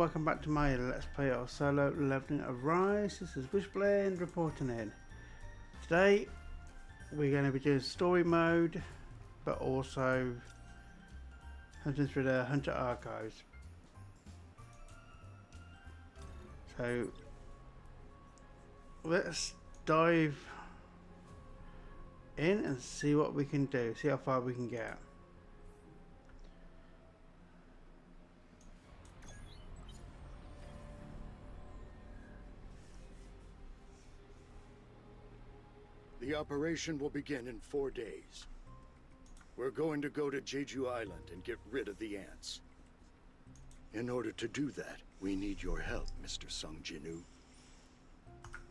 welcome back to my Let's Play of Solo Leveling of Rise. This is Wishblend reporting in. Today we're going to be doing story mode, but also hunting through the Hunter Archives. So let's dive in and see what we can do, see how far we can get. The operation will begin in 4 days. We're going to go to Jeju Island and get rid of the ants. In order to do that, we need your help, Mr. Sung Jinu.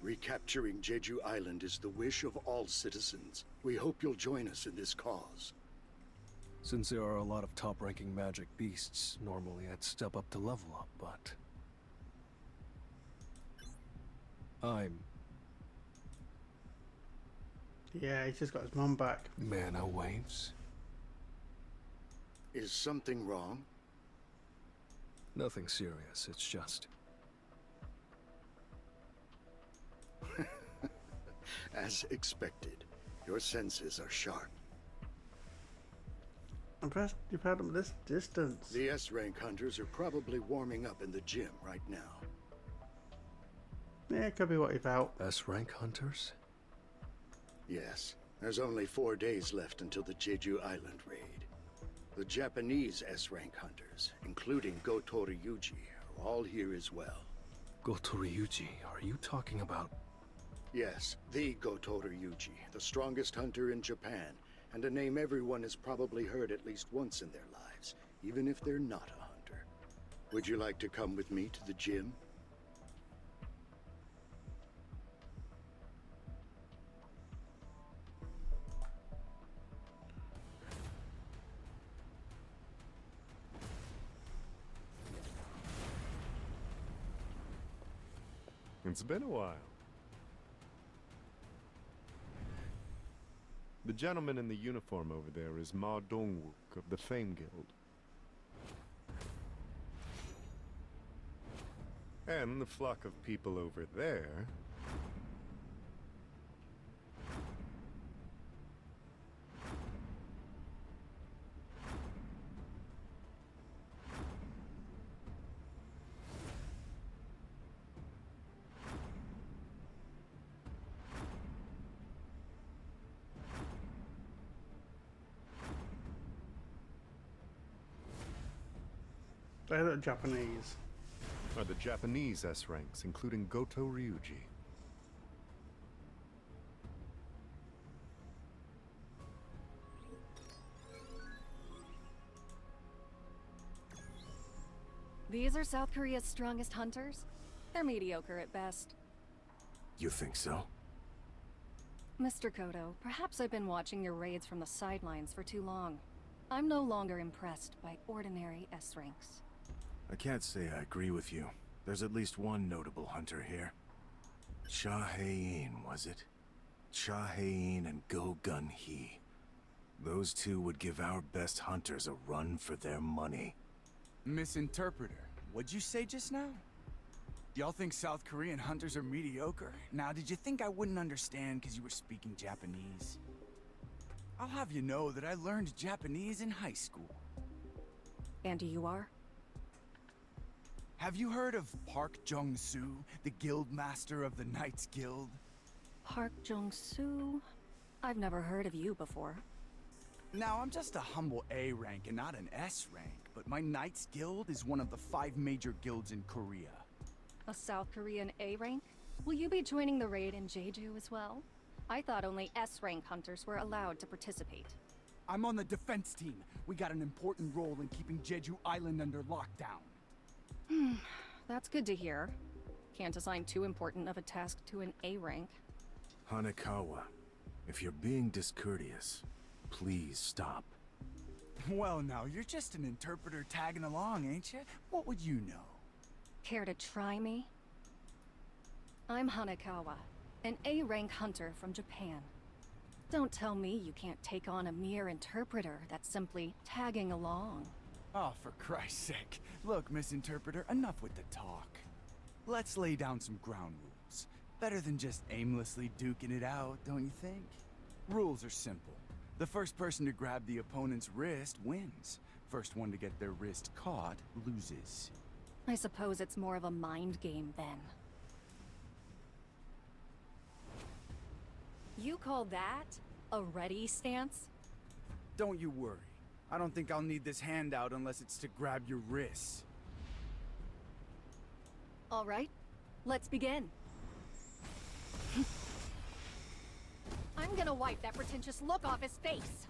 Recapturing Jeju Island is the wish of all citizens. We hope you'll join us in this cause. Since there are a lot of top-ranking magic beasts, normally I'd step up to level up, but... Yeah, he's just got his mum back. Mana waves? Is something wrong? Nothing serious, it's just... As expected, your senses are sharp. Impressed you've had them this distance. The S-rank hunters are probably warming up in the gym right now. Yeah, it could be what you felt. S-rank hunters? Yes, there's only 4 days left until the Jeju Island raid. The Japanese S-rank hunters, including Goto Ryuji, are all here as well. Goto Ryuji, are you talking about... Yes, the Goto Ryuji, the strongest hunter in Japan, and a name everyone has probably heard at least once in their lives, even if they're not a hunter. Would you like to come with me to the gym? It's been a while. The gentleman in the uniform over there is Ma Dongwook of the Fame Guild. And the flock of people over there... They're Japanese. are the Japanese S-ranks, including Goto Ryuji. These are South Korea's strongest hunters? They're mediocre at best. You think so? Mr. Kodo, perhaps I've been watching your raids from the sidelines for too long. I'm no longer impressed by ordinary S-ranks. I can't say I agree with you. There's at least one notable hunter here. Cha Hae-in, was it? Cha Hae-in and Go Gun Hee. Those two would give our best hunters a run for their money. Misinterpreter, what'd you say just now? Y'all think South Korean hunters are mediocre? Now, did you think I wouldn't understand because you were speaking Japanese? I'll have you know that I learned Japanese in high school. And you are? Have you heard of Park Jong-soo, the guild master of the Knights Guild? Park Jong-soo? I've never heard of you before. Now, I'm just a humble A rank and not an S rank, but my Knights Guild is one of the 5 major guilds in Korea. A South Korean A rank? Will you be joining the raid in Jeju as well? I thought only S rank hunters were allowed to participate. I'm on the defense team. We got an important role in keeping Jeju Island under lockdown. That's good to hear. Can't assign too important of a task to an A rank. Hanekawa, if you're being discourteous, please stop. Well, now, you're just an interpreter tagging along, ain't you? What would you know? Care to try me? I'm Hanekawa, an A-rank hunter from Japan. Don't tell me you can't take on a mere interpreter that's simply tagging along. Oh, for Christ's sake. Look, Misinterpreter, enough with the talk. Let's lay down some ground rules. Better than just aimlessly duking it out, don't you think? Rules are simple. The first person to grab the opponent's wrist wins. First one to get their wrist caught loses. I suppose it's more of a mind game then. You call that a ready stance? Don't you worry. I don't think I'll need this handout unless it's to grab your wrists. All right, let's begin. I'm gonna wipe that pretentious look off his face.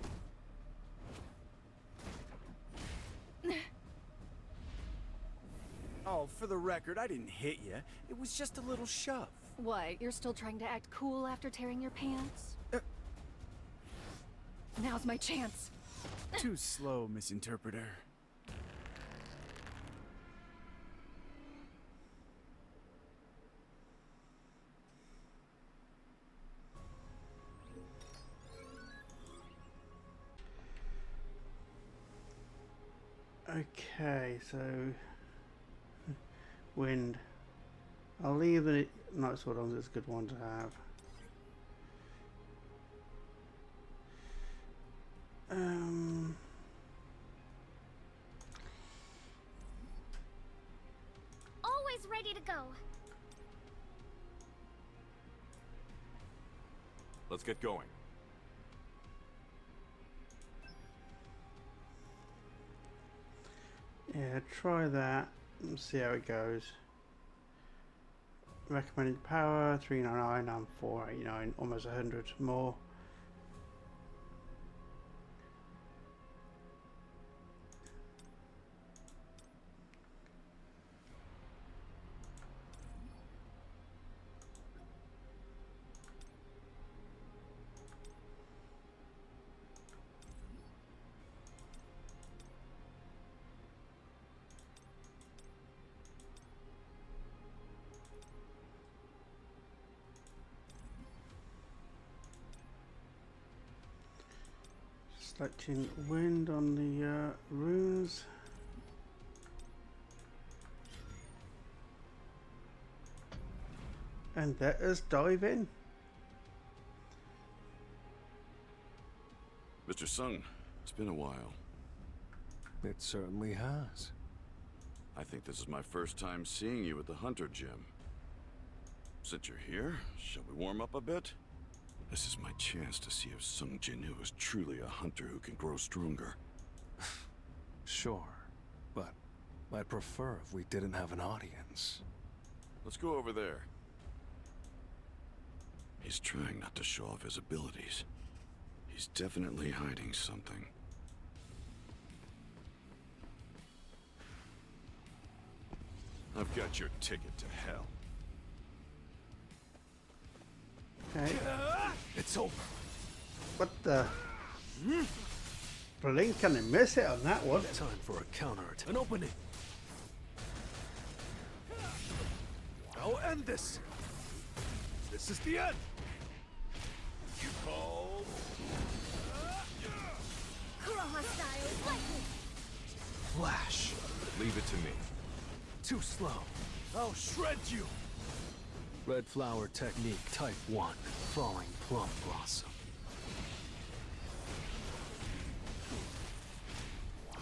Oh, for the record, I didn't hit you. It was just a little shove. What, you're still trying to act cool after tearing your pants? Now's my chance. Too slow, Misinterpreter. Okay, so wind. I'll leave the night sword on. It's a good one to have. Always ready to go. Let's get going. Yeah, try that and see how it goes. Recommended power 399, I'm 489, almost 100 more. Selecting wind on the runes. And let us dive in. Mr. Sung, it's been a while. It certainly has. I think this is my first time seeing you at the Hunter Gym. Since you're here, shall we warm up a bit? This is my chance to see if Sung Jinwoo is truly a hunter who can grow stronger. Sure, but I'd prefer if we didn't have an audience. Let's go over there. He's trying not to show off his abilities. He's definitely hiding something. I've got your ticket to hell. Okay. It's over. What the? Blink and miss it on that one. Time for a counterattack. An opening. I'll end this. This is the end. You called. Kuroha style lightning. Flash. Leave it to me. Too slow. I'll shred you. Red flower technique type 1. Falling plum blossom.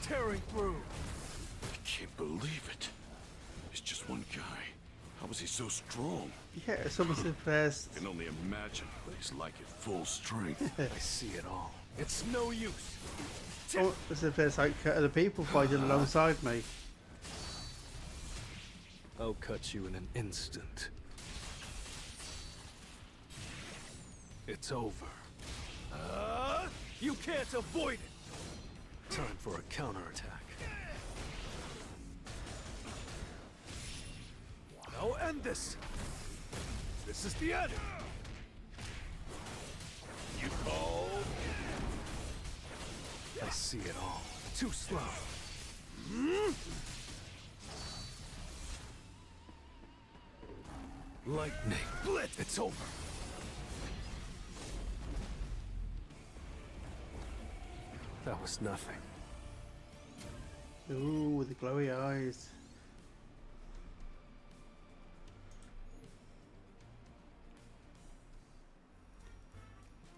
Tearing through. I can't believe it. He's just one guy. How was he so strong? Yeah, it's almost the first. I can only imagine what he's like at full strength. I see it all. It's no use. Oh, it's the first like other people fighting alongside me. I'll cut you in an instant. It's over. You can't avoid it! Time for a counterattack. I'll end this! This is the end! You called? I see it all. Too slow. Lightning blitz! It's over! That was nothing. Ooh, with the glowy eyes.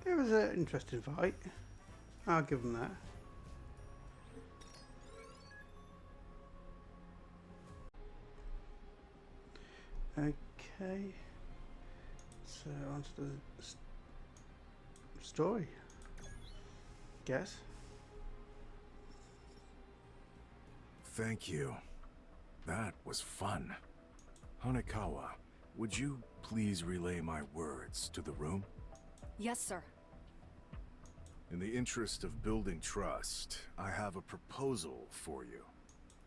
It was an interesting fight. I'll give them that. Okay. So on to the story. Guess. Thank you. That was fun. Hanekawa, would you please relay my words to the room? Yes, sir. In the interest of building trust, I have a proposal for you.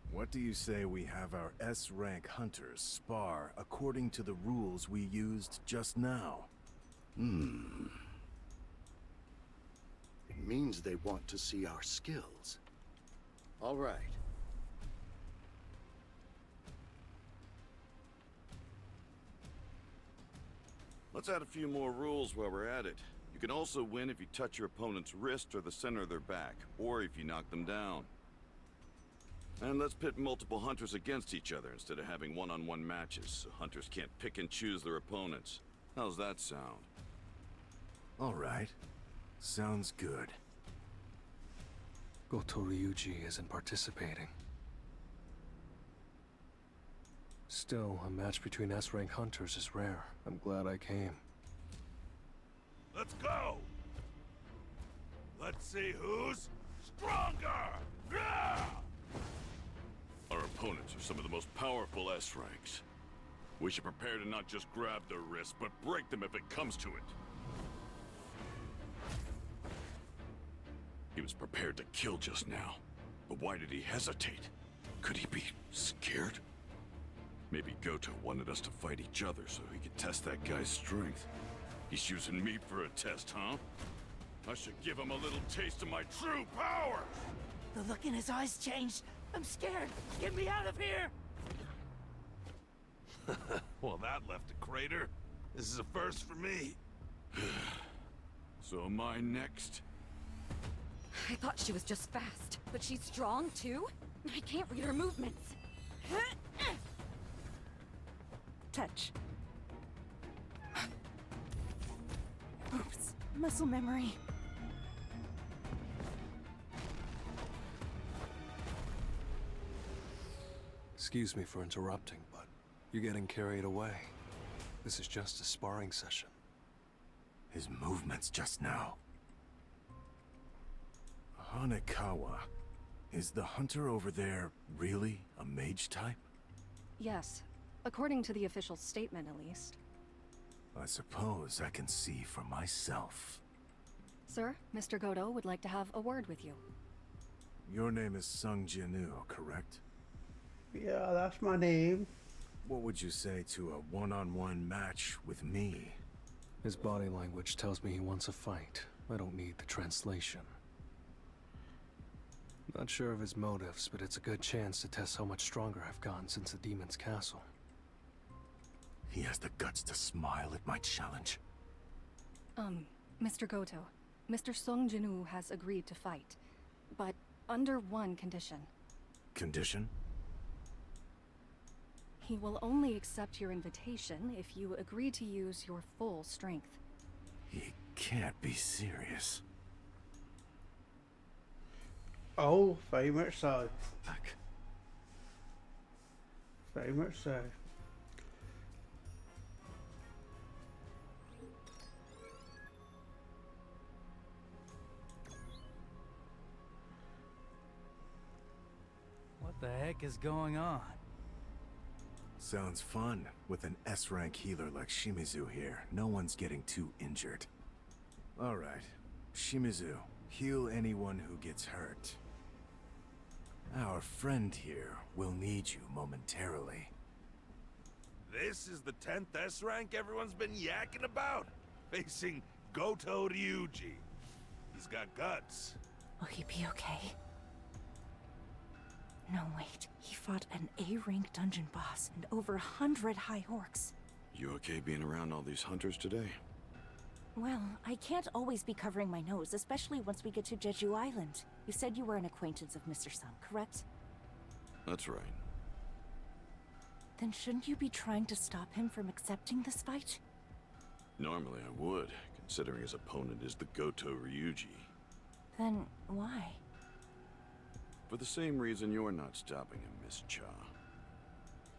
What do you say we have our S-rank hunters spar according to the rules we used just now? It means they want to see our skills. All right. Let's add a few more rules while we're at it. You can also win if you touch your opponent's wrist or the center of their back, or if you knock them down. And let's pit multiple hunters against each other instead of having one-on-one matches, so hunters can't pick and choose their opponents. How's that sound? All right. Sounds good. Goto Ryuji isn't participating. Still, a match between S-rank hunters is rare. I'm glad I came. Let's go! Let's see who's stronger! Yeah! Our opponents are some of the most powerful S-ranks. We should prepare to not just grab their wrists, but break them if it comes to it. He was prepared to kill just now, but why did he hesitate? Could he be scared? Maybe Goto wanted us to fight each other so he could test that guy's strength. He's using me for a test, huh? I should give him a little taste of my true power! The look in his eyes changed. I'm scared. Get me out of here! Well, that left a crater. This is a first for me. So am I next? I thought she was just fast, but she's strong too? I can't read her movements. Touch. Oops. Muscle memory. Excuse me for interrupting, but you're getting carried away. This is just a sparring session. His movements just now. Hanekawa, is the hunter over there really a mage type? Yes, according to the official statement at least. I suppose I can see for myself. Sir, Mr. Goto would like to have a word with you. Your name is Sung Jinu, correct? Yeah, that's my name. What would you say to a one-on-one match with me? His body language tells me he wants a fight. I don't need the translation. Not sure of his motives, but it's a good chance to test how much stronger I've gotten since the Demon's Castle. He has the guts to smile at my challenge. Mr. Goto, Mr. Sung Jinu has agreed to fight, but under one condition. Condition? He will only accept your invitation if you agree to use your full strength. He can't be serious. Oh, very much so. Very much so. What the heck is going on? Sounds fun. With an S-rank healer like Shimizu here, no one's getting too injured. Alright, Shimizu, heal anyone who gets hurt. Our friend here will need you momentarily. This is the 10th S rank everyone's been yakking about. Facing Goto Ryuji. He's got guts. Will he be okay? No, wait. He fought an A-rank dungeon boss and over 100 high orcs. You okay being around all these hunters today? Well, I can't always be covering my nose, especially once we get to Jeju Island. You said you were an acquaintance of Mr. Sung, correct? That's right. Then shouldn't you be trying to stop him from accepting this fight? Normally I would, considering his opponent is the Goto Ryuji. Then why? For the same reason you're not stopping him, Miss Cha.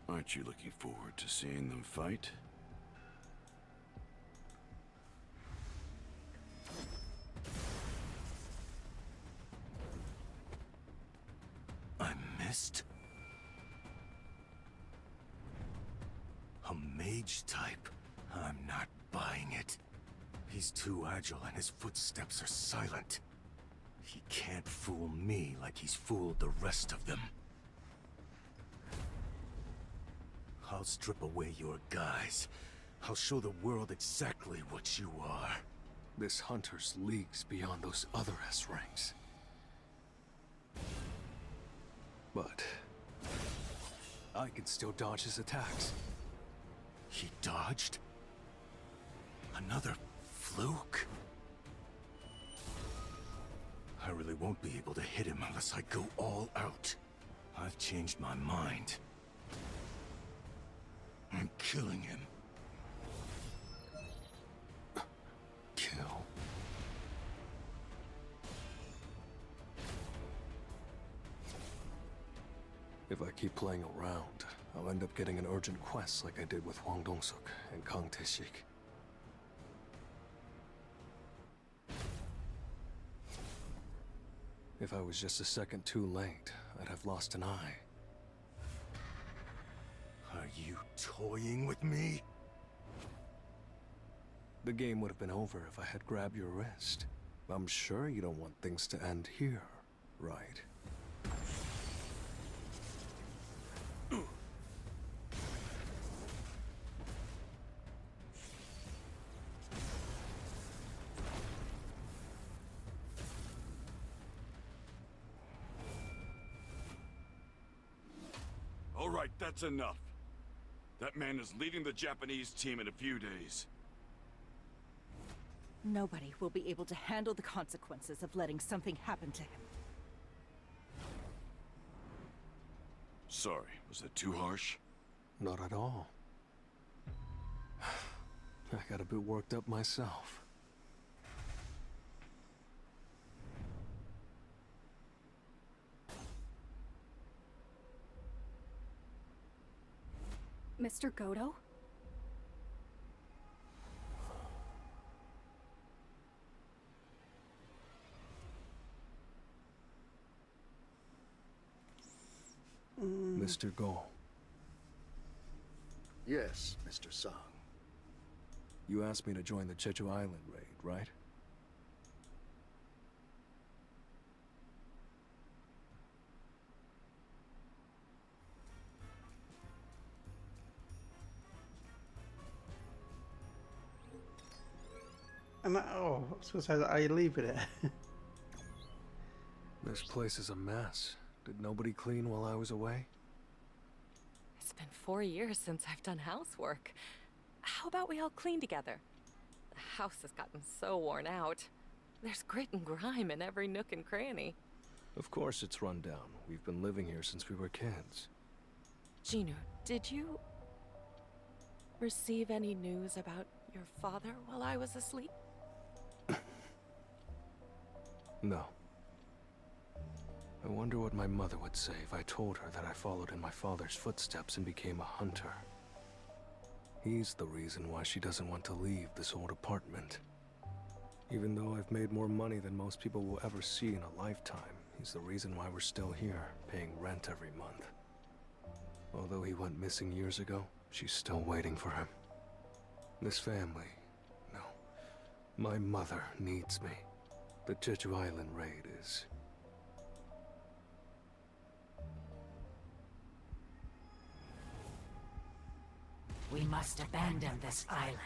Aren't you looking forward to seeing them fight? I missed? A mage type? I'm not buying it. He's too agile and his footsteps are silent. He can't fool me like he's fooled the rest of them. I'll strip away your guise. I'll show the world exactly what you are. This hunter's leagues beyond those other S ranks. But I can still dodge his attacks. He dodged? Another fluke? I really won't be able to hit him unless I go all out. I've changed my mind. I'm killing him. Kill? If I keep playing around, I'll end up getting an urgent quest like I did with Hwang Dong-suk and Kang Tae-sik. If I was just a second too late, I'd have lost an eye. Are you toying with me? The game would have been over if I had grabbed your wrist. I'm sure you don't want things to end here, right? All right, that's enough. That man is leading the Japanese team in a few days. Nobody will be able to handle the consequences of letting something happen to him. Sorry, was that too harsh? Not at all. I got a bit worked up myself. Mr. Goto? Mr. Go, Yes, Mr. Song. you asked me to join the Jeju Island raid, right? And that, oh, I was going to say that. Are you leaving it? This place is a mess. Did nobody clean while I was away? It's been 4 years since I've done housework. How about we all clean together? The house has gotten so worn out. There's grit and grime in every nook and cranny. Of course it's run down. We've been living here since we were kids. Gino, did you receive any news about your father while I was asleep? No. I wonder what my mother would say if I told her that I followed in my father's footsteps and became a hunter. He's the reason why she doesn't want to leave this old apartment. Even though I've made more money than most people will ever see in a lifetime, he's the reason why we're still here, paying rent every month. Although he went missing years ago, she's still waiting for him. This family, no, my mother needs me. The Jeju Island raid is... We must abandon this island.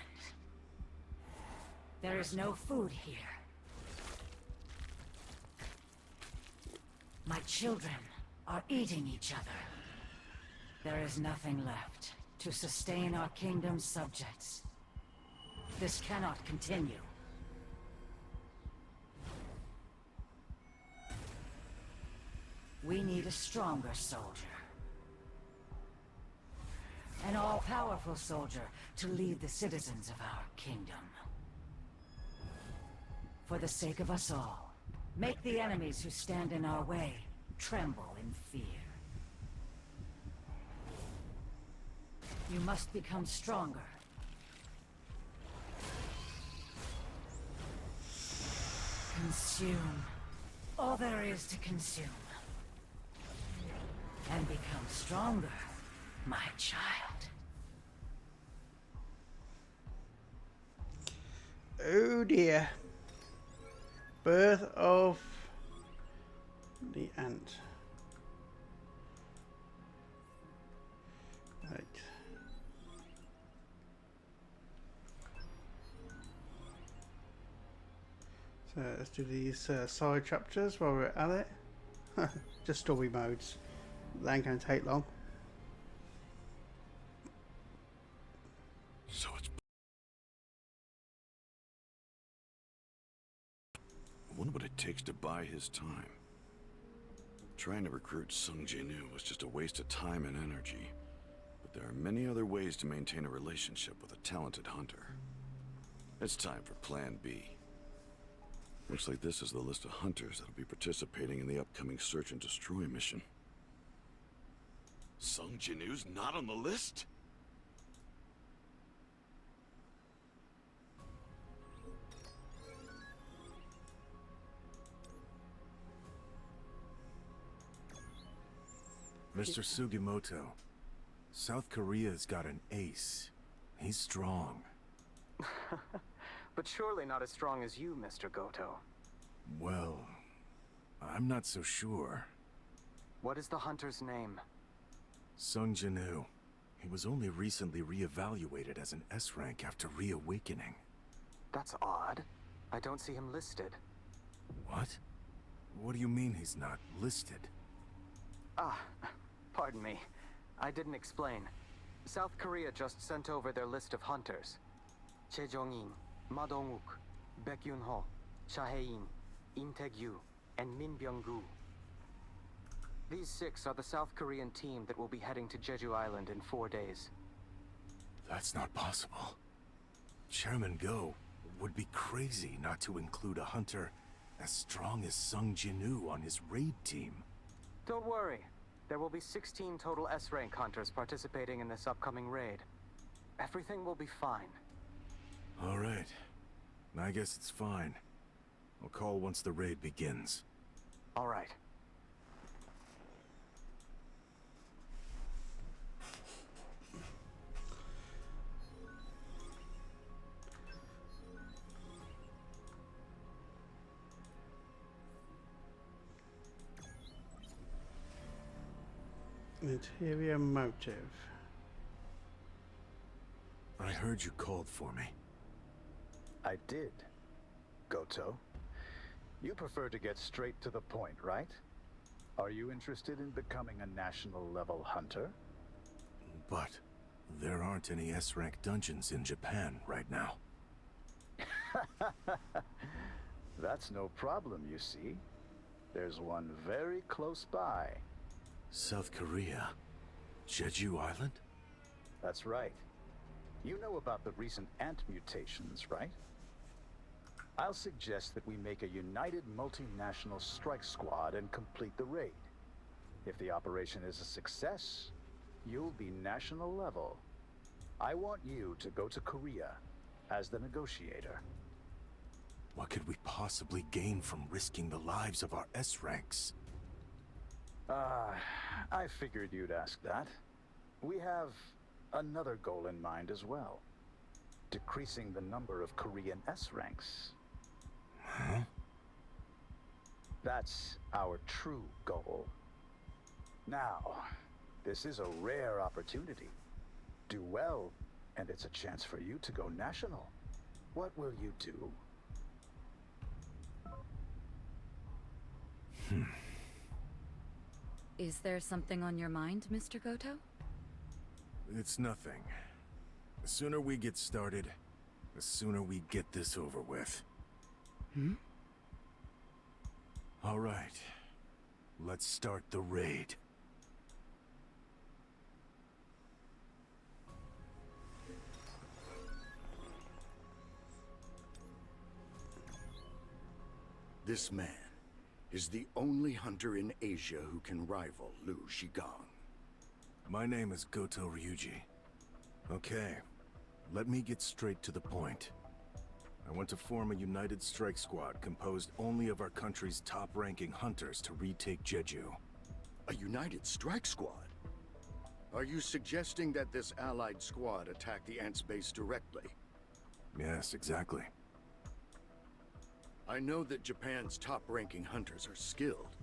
There is no food here. My children are eating each other. There is nothing left to sustain our kingdom's subjects. This cannot continue. We need a stronger soldier. An all-powerful soldier to lead the citizens of our kingdom. For the sake of us all, make the enemies who stand in our way tremble in fear. You must become stronger. Consume all there is to consume. And become stronger, my child. Oh dear. Birth of the ant. Right. So let's do these side chapters while we're at it. Just story modes. That ain't gonna take long. So it's... I wonder what it takes to buy his time. Trying to recruit Sung Jinu was just a waste of time and energy. But there are many other ways to maintain a relationship with a talented hunter. It's time for Plan B. Looks like this is the list of hunters that'll be participating in the upcoming Search and Destroy mission. Sung Jinu's not on the list? Mr. Sugimoto, South Korea's got an ace. He's strong. But surely not as strong as you, Mr. Goto. Well, I'm not so sure. What is the hunter's name? Sung Jinu. He was only recently re-evaluated as an S rank after reawakening. That's odd. I don't see him listed. What? What do you mean he's not listed? Ah, pardon me. I didn't explain. South Korea just sent over their list of hunters. Che Jong-in, Ma Dong-wook, Baek Yun-ho, Cha Hae-in, In Taeg-yu, and Min Byung-gu. These 6 are the South Korean team that will be heading to Jeju Island in 4 days. That's not possible. Chairman Go would be crazy not to include a hunter as strong as Sung Jinu on his raid team. Don't worry. There will be 16 total S-rank hunters participating in this upcoming raid. Everything will be fine. All right. I guess it's fine. I'll call once the raid begins. All right. Interior motive. I heard you called for me. I did, Goto. You prefer to get straight to the point, right? Are you interested in becoming a national-level hunter? But there aren't any S-rank dungeons in Japan right now. That's no problem, you see. There's one very close by. South Korea? Jeju Island? That's right. You know about the recent ant mutations, right? I'll suggest that we make a united multinational strike squad and complete the raid. If the operation is a success, you'll be national level. I want you to go to Korea as the negotiator. What could we possibly gain from risking the lives of our S-ranks? I figured you'd ask that. We have another goal in mind as well. Decreasing the number of Korean S-ranks. Huh? That's our true goal. Now, this is a rare opportunity. Do well, and it's a chance for you to go national. What will you do? Is there something on your mind, Mr. Goto? It's nothing. The sooner we get started, the sooner we get this over with. All right. Let's start the raid. This man is the only hunter in Asia who can rival Liu Shigang. My name is Goto Ryuji. Okay, let me get straight to the point. I want to form a united strike squad composed only of our country's top-ranking hunters to retake Jeju. A united strike squad? Are you suggesting that this allied squad attack the Ants base directly? Yes, exactly. I know that Japan's top-ranking hunters are skilled,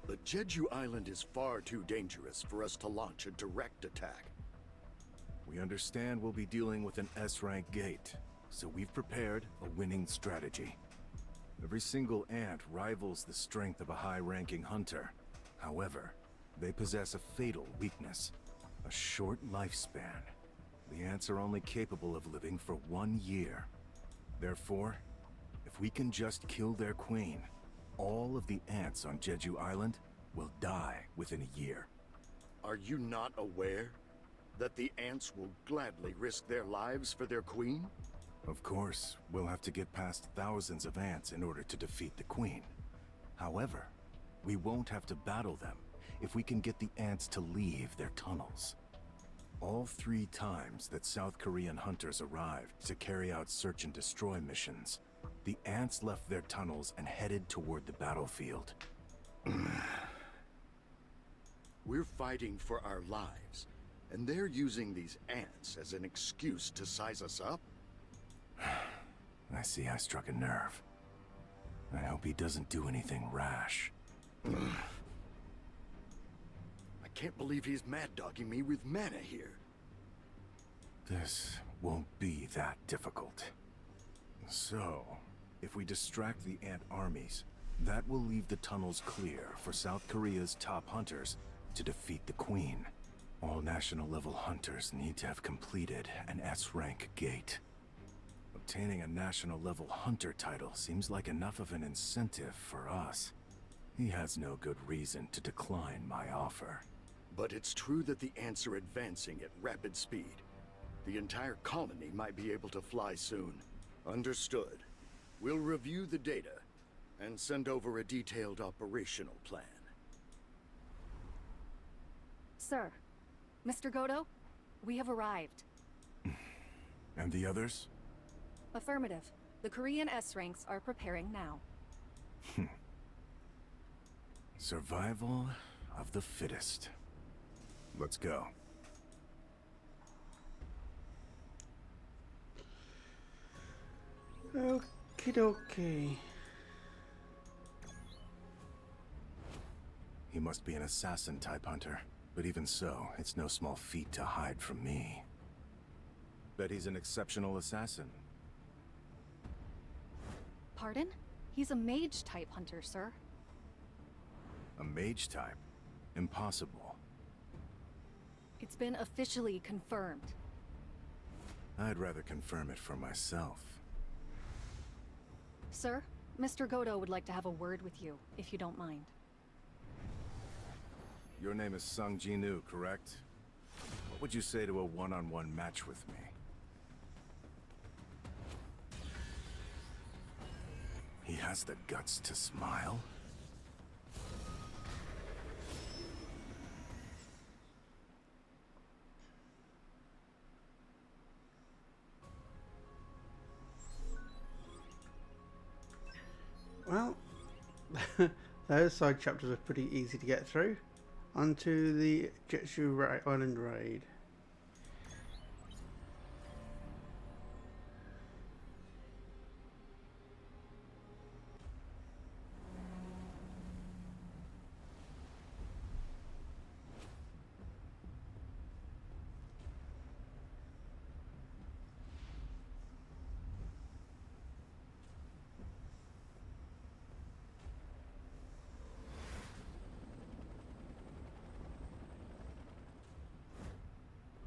but Jeju Island is far too dangerous for us to launch a direct attack. We understand we'll be dealing with an S-rank gate, so we've prepared a winning strategy. Every single ant rivals the strength of a high-ranking hunter. However, they possess a fatal weakness, a short lifespan. The ants are only capable of living for 1 year. Therefore, if we can just kill their queen, all of the ants on Jeju Island will die within a year. Are you not aware that the ants will gladly risk their lives for their queen? Of course, we'll have to get past thousands of ants in order to defeat the queen. However, we won't have to battle them if we can get the ants to leave their tunnels. All 3 times that South Korean hunters arrived to carry out search and destroy missions, the ants left their tunnels and headed toward the battlefield. We're fighting for our lives, and they're using these ants as an excuse to size us up? I see I struck a nerve. I hope he doesn't do anything rash. I can't believe he's mad-dogging me with mana here. This won't be that difficult. So, if we distract the ant armies, that will leave the tunnels clear for South Korea's top hunters to defeat the Queen. All national-level hunters need to have completed an S-rank gate. Obtaining a national-level hunter title seems like enough of an incentive for us. He has no good reason to decline my offer. But it's true that the ants are advancing at rapid speed. The entire colony might be able to fly soon. Understood. We'll review the data and send over a detailed operational plan. Sir, Mr. Goto, we have arrived. And the others? Affirmative. The Korean S-ranks are preparing now. Survival of the fittest. Let's go. Okie dokie. He must be an assassin-type hunter, but even so, it's no small feat to hide from me. Bet he's an exceptional assassin. Pardon? He's a mage-type hunter, sir. A mage type? Impossible. It's been officially confirmed. I'd rather confirm it for myself. Sir, Mr. Goto would like to have a word with you, if you don't mind. Your name is Sung Jinu, correct? What would you say to a one-on-one match with me? He has the guts to smile? Well, those side chapters are pretty easy to get through. Onto the Jeju Island raid.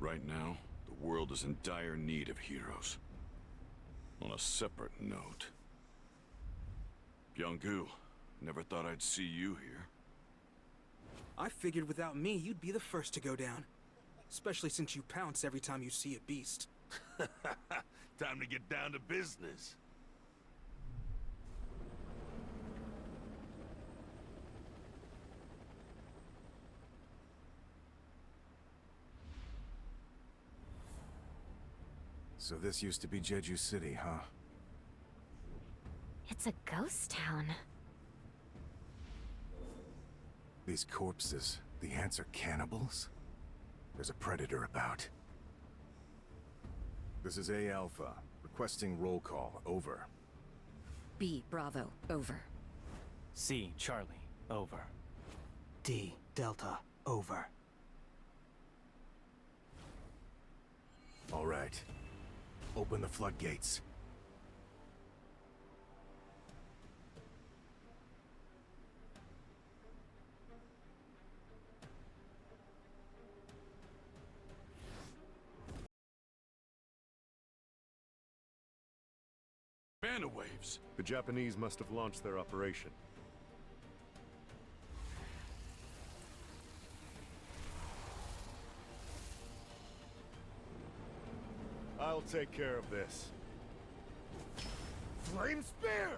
Right now, the world is in dire need of heroes. On a separate note, Byung-gu, never thought I'd see you here. I figured without me, you'd be the first to go down. Especially since you pounce every time you see a beast. Time to get down to business. So this used to be Jeju City, huh? It's a ghost town. These corpses, the ants are cannibals? There's a predator about. This is A Alpha, requesting roll call, over. B Bravo, over. C Charlie, over. D Delta, over. All right. Open the floodgates. Mana waves. The Japanese must have launched their operation. I'll take care of this. Flame Spear!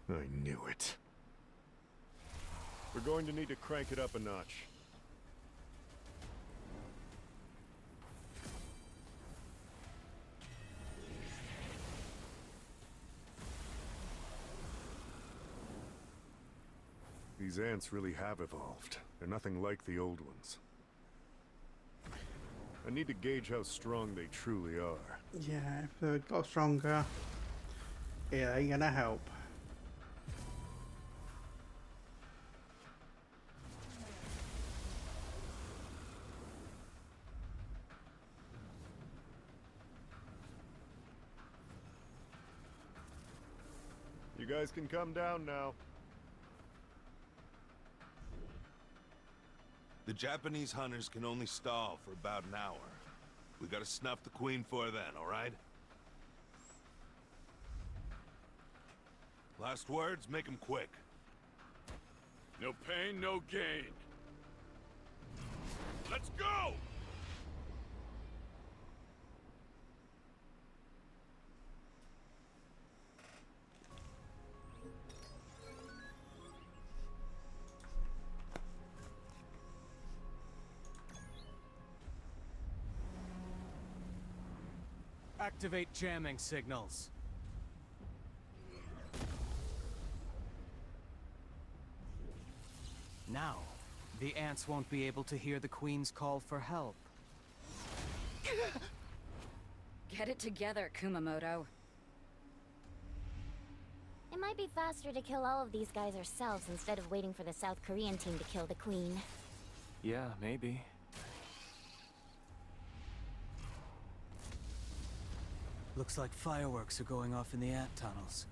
I knew it. We're going to need to crank it up a notch. These ants really have evolved. They're nothing like the old ones. I need to gauge how strong they truly are. Yeah, if they got stronger, it ain't gonna help. You guys can come down now. The Japanese hunters can only stall for about an hour. We gotta snuff the queen for then, alright? Last words, make them quick. No pain, no gain. Let's go! Activate jamming signals. Now, the ants won't be able to hear the Queen's call for help. Get it together, Kumamoto. It might be faster to kill all of these guys ourselves instead of waiting for the South Korean team to kill the Queen. Yeah, maybe. Looks like fireworks are going off in the ant tunnels.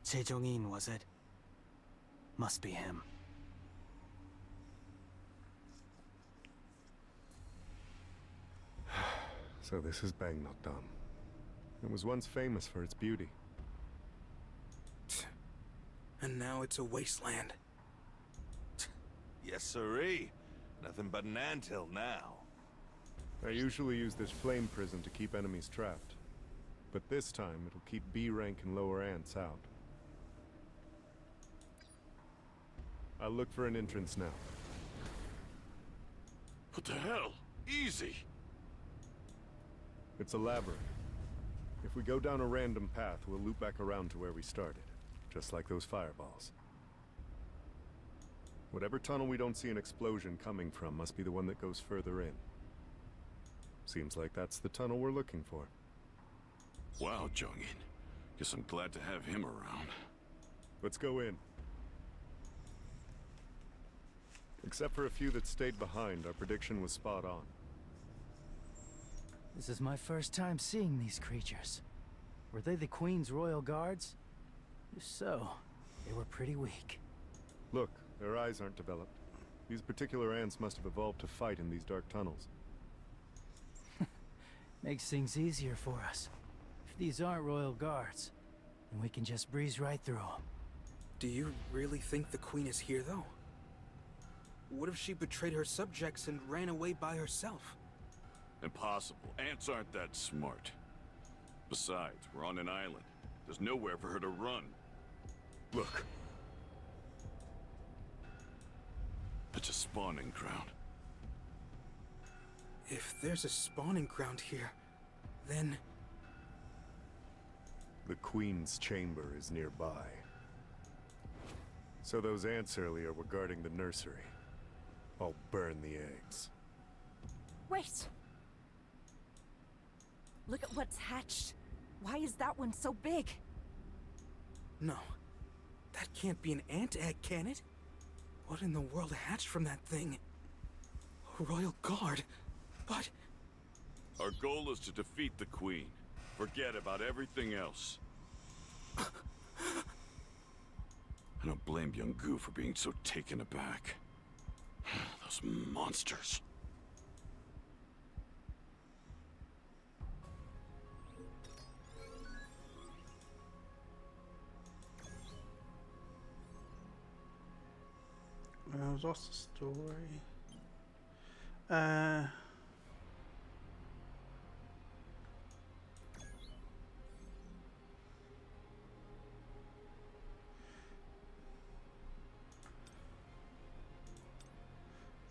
Chejong-in, was it? Must be him. So this is Bangnok-dam. It was once famous for its beauty. And now it's a wasteland. Yes, sirree. Nothing but an anthill now. I usually use this flame prison to keep enemies trapped. But this time, it'll keep B-rank and lower ants out. I'll look for an entrance now. What the hell? Easy! It's a labyrinth. If we go down a random path, we'll loop back around to where we started. Just like those fireballs. Whatever tunnel we don't see an explosion coming from must be the one that goes further in. Seems like that's the tunnel we're looking for. Wow, Jong-in. Guess I'm glad to have him around. Let's go in. Except for a few that stayed behind, our prediction was spot on. This is my first time seeing these creatures. Were they the Queen's royal guards? If so, they were pretty weak. Look, their eyes aren't developed. These particular ants must have evolved to fight in these dark tunnels. Makes things easier for us. If these aren't royal guards, then we can just breeze right through them. Do you really think the Queen is here, though? What if she betrayed her subjects and ran away by herself? Impossible. Ants aren't that smart. Besides, we're on an island. There's nowhere for her to run. Look. It's a spawning ground. If there's a spawning ground here, then... The Queen's chamber is nearby. So those ants earlier were guarding the nursery. I'll burn the eggs. Wait! Look at what's hatched. Why is that one so big? No. That can't be an ant egg, can it? What in the world hatched from that thing? A royal guard? But... Our goal is to defeat the Queen. Forget about everything else. I don't blame young Gu for being so taken aback. Those monsters. What's the story?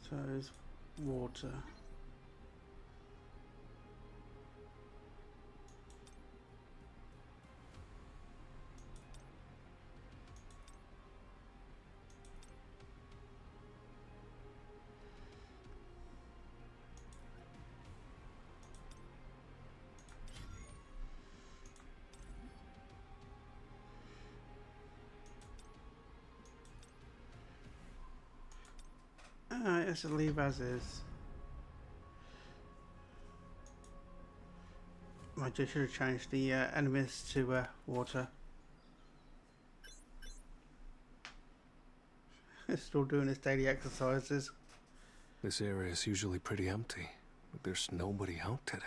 So there's water. Let's leave as is. I just should have changed the enemies to water. Still doing his daily exercises. This area is usually pretty empty, but there's nobody out today.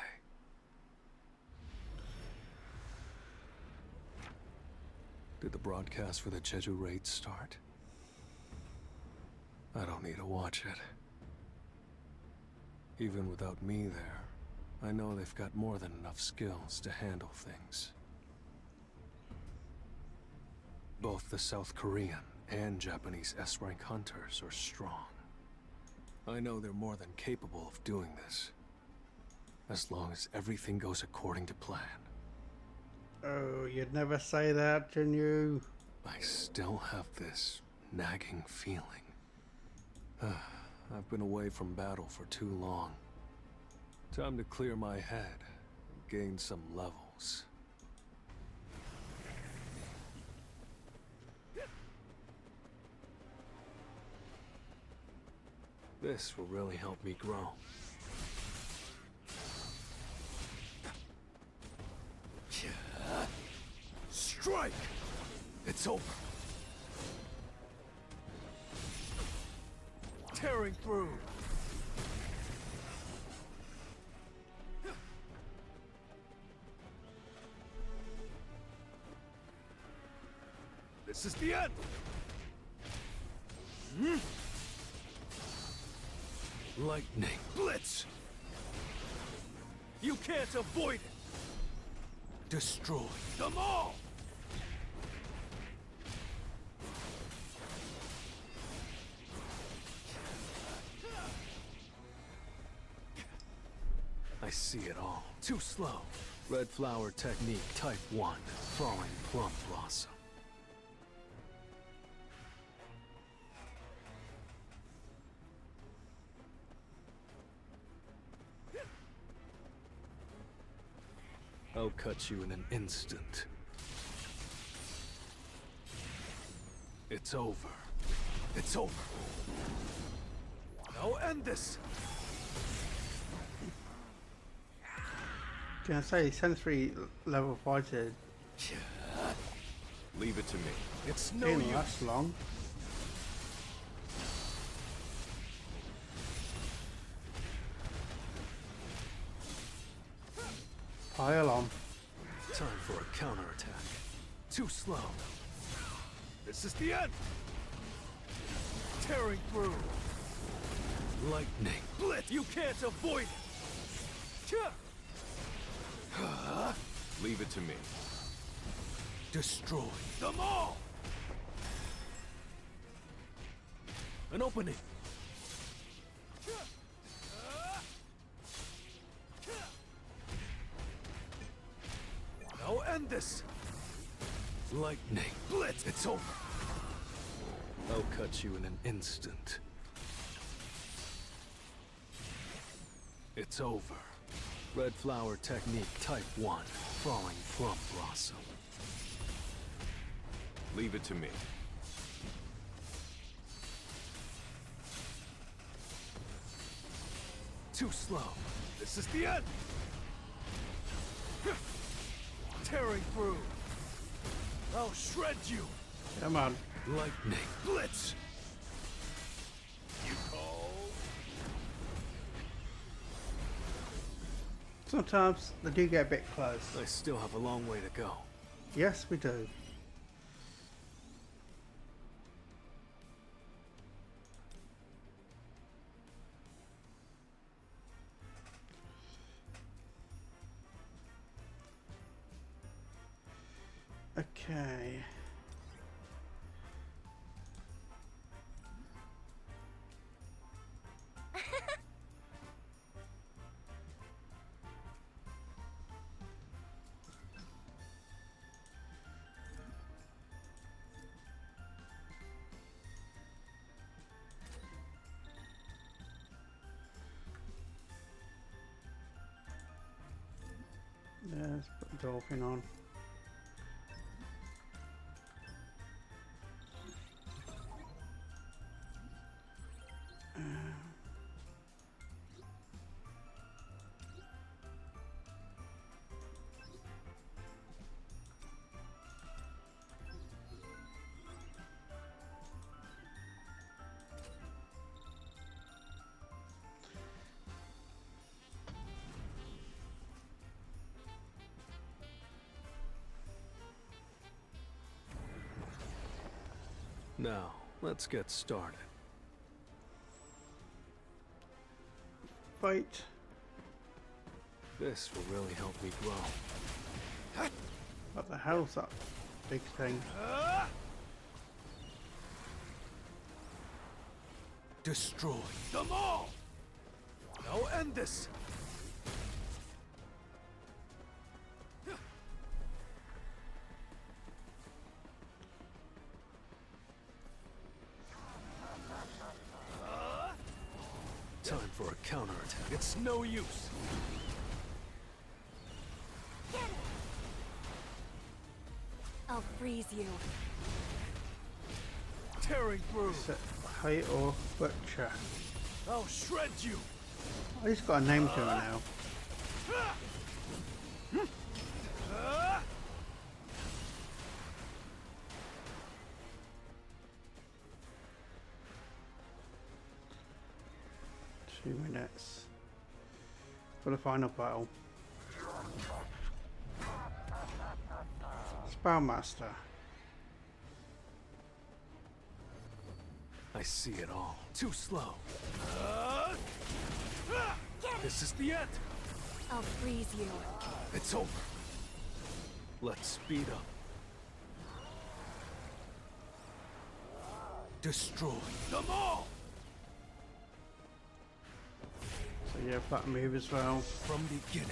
Did the broadcast for the Jeju raid start? I don't need to watch it. Even without me there, I know they've got more than enough skills to handle things. Both the South Korean and Japanese S-rank hunters are strong. I know they're more than capable of doing this, as long as everything goes according to plan. Oh, you'd never say that, didn't you? I still have this nagging feeling. I've been away from battle for too long. Time to clear my head and gain some levels. This will really help me grow. Strike! It's over. Tearing through. This is the end. Lightning blitz. You can't avoid it. Destroy them all. I see it all. Too slow. Red flower technique type 1. Falling plum blossom. I'll cut you in an instant. It's over. It's over. I'll end this. Can I say sensory level fighter? Leave it to me. It's no Didn't use. last long. Pile on. Time for a counterattack. Too slow. This is the end. Tearing through. Lightning Blitz. You can't avoid it. Leave it to me. Destroy them all. An opening! Now end this! Lightning! Blitz! It's over! I'll cut you in an instant. It's over. Red flower technique type 1. Falling from blossom. Leave it to me. Too slow. This is the end! Tearing through! I'll shred you! Come on. Lightning. Blitz! You call? Sometimes they do get a bit close. I still have a long way to go. Yes, we do. Okay. Yeah, let's put the dolphin on. Now, let's get started. Fight. This will really help me grow. What the hell's that big thing? Destroy them all! Now end this! Time for a counterattack. It's no use. I'll freeze you. Tearing through! Is it height or butcher? I'll shred you! Oh, he's got a name to it now. Two minutes for the final battle. Spellmaster. I see it all. Too slow. This is the end. I'll freeze you. It's over. Let's speed up. Destroy them all! So yeah, that move as well. From beginning.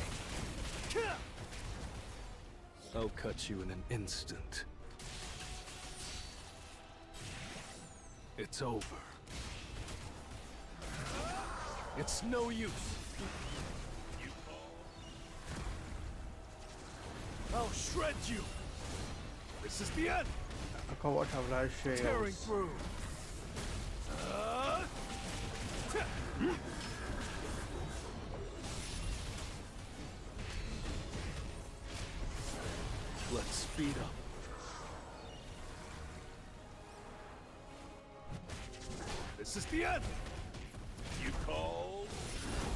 I'll cut you in an instant. It's over. It's no use. I'll shred you! This is the end! I can't watch how those shields. Tearing through! Let's speed up. This is the end! You called?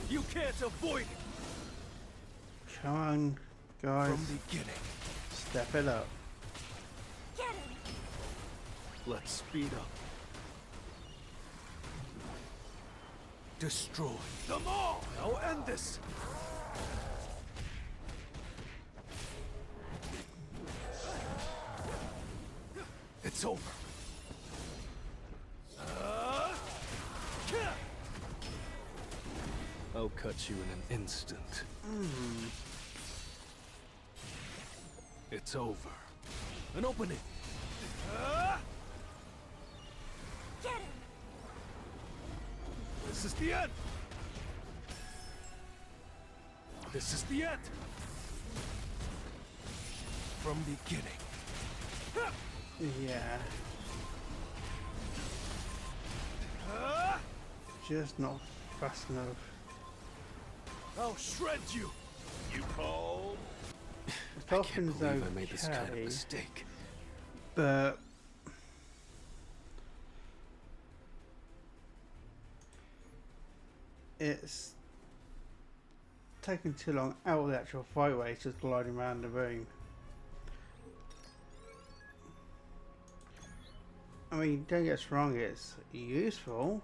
You can't avoid it! Come on, guys. From beginning. Step it up. Get him! Let's speed up. Destroy them all! Now end this! It's over. cut you in an instant. It's over. An opening. Get him! This is the end. This is the end. From beginning. Yeah. Just not fast enough. I'll shred you. You call? I can't believe I made this kind of mistake. But it's taking too long out of the actual fight where it's just gliding around the room. I mean, don't get us wrong, it's useful.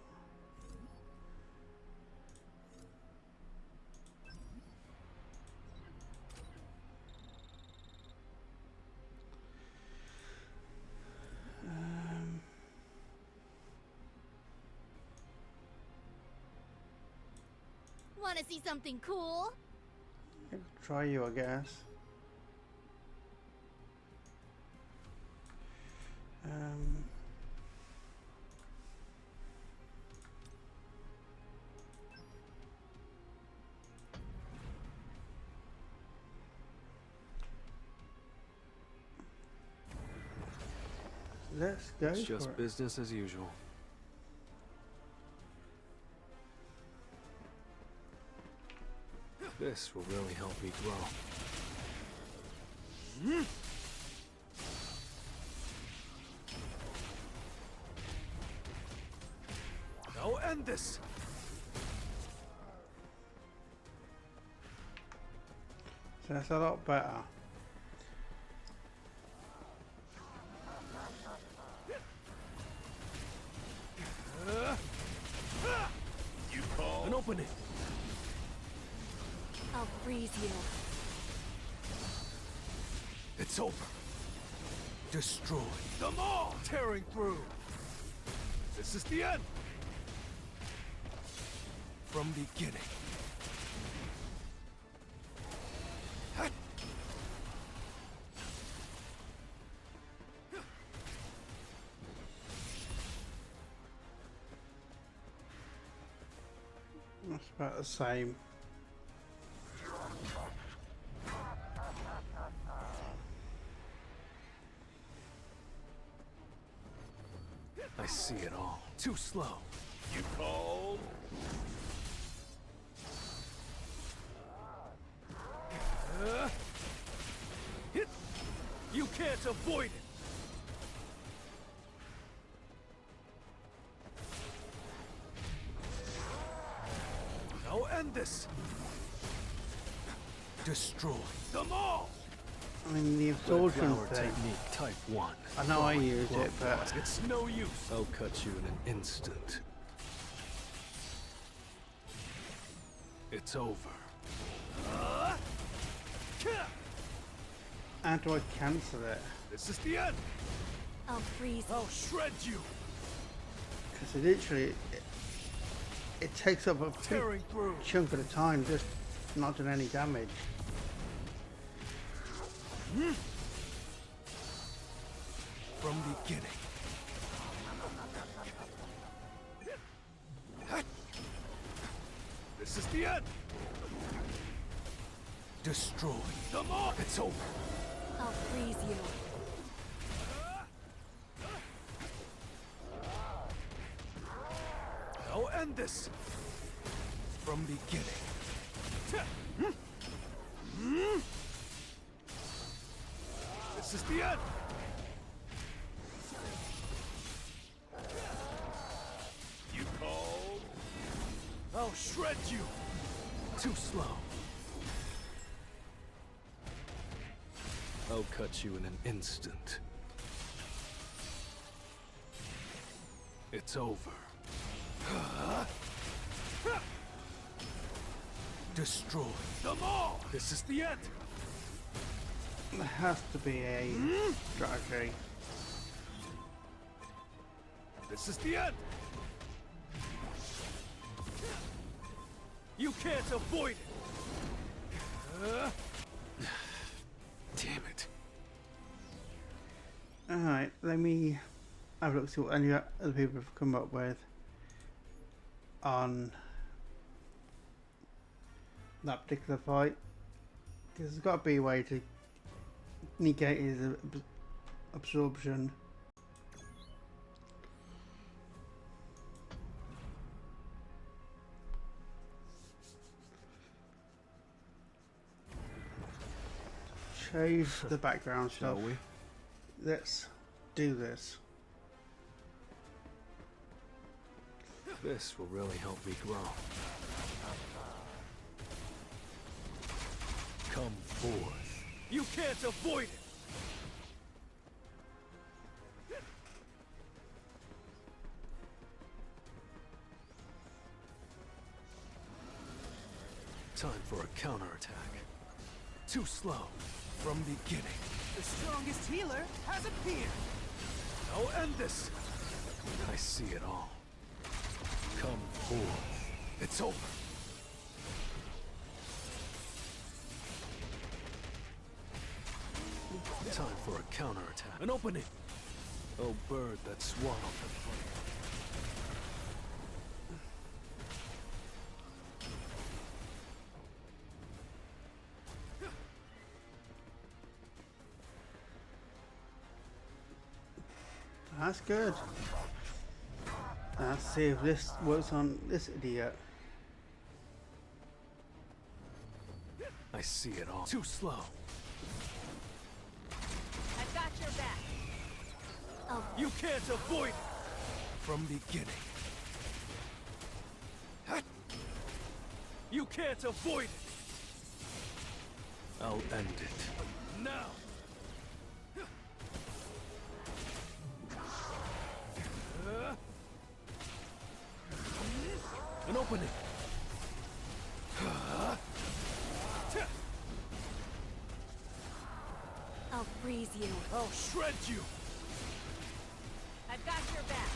Want to see something cool? Try you, I guess. Let's go. It's just for it. business as usual. This will really help me grow. Now end this. So that's a lot better. You call? An opening. I'll freeze you. It's over. Destroy them all. Tearing through. This is the end. From beginning. That's about the same. I see it all. Too slow. You call? Hit. You can't avoid it. Now end this. Destroy them all. I mean, the absorption Flower thing. technique type 1. I know I used it, but It's no use. I'll cut you in an instant. It's over. how do I cancel it? This is the end. I'll freeze. I'll shred you. Because it literally, it takes up a big Tearing through. chunk at a time, just not doing any damage. From beginning. This is the end. Destroy them all. It's over. I'll freeze you. Now end this. From beginning. This is the end. You call? I'll shred you. Too slow. I'll cut you in an instant. It's over. Destroy them all. This is the end. There has to be a strategy. This is the end. You can't avoid it! Damn it. Alright, let me have a look, see what any other people have come up with on that particular fight. Because there's got to be a way to negate his absorption. Shave the background stuff. Shall we? Let's do this. This will really help me grow. Come forth. You can't avoid it! Time for a counterattack. Too slow. From beginning. The strongest healer has appeared! I'll end this! I see it all. Come forth. It's over. Time for a counterattack. An opening! Oh, bird that swallowed the flame. That's good. Let's see if this works on this idiot. I see it all. Too slow. I've got your back. Oh. You can't avoid it! From beginning. You can't avoid it! I'll end it. Now! An opening! I'll freeze you. I'll shred you! I've got your back.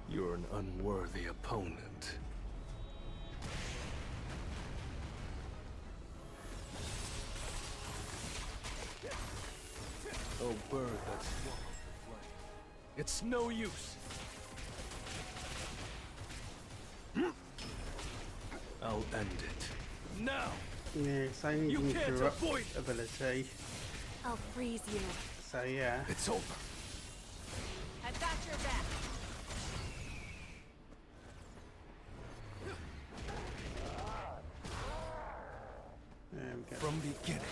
You're an unworthy opponent. Oh, bird that swallowed the flame. It's no use! I'll end it. Now! Yeah, so I need You to can't interrupt avoid it. ability. I'll freeze you. So yeah. It's over. I've got your back. There we go. From beginning.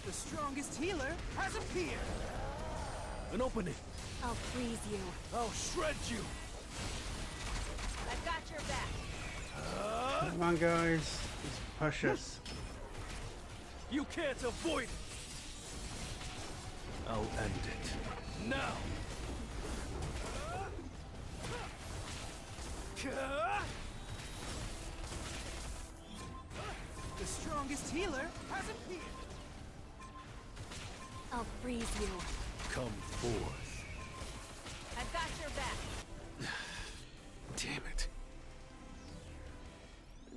The strongest healer has appeared! An opening! I'll freeze you. I'll shred you! I've got your back. Come on, guys. Let's push us. You can't avoid it! I'll end it. Now! The strongest healer has appeared! I'll freeze you. Come forth. I've got your back. Damn it.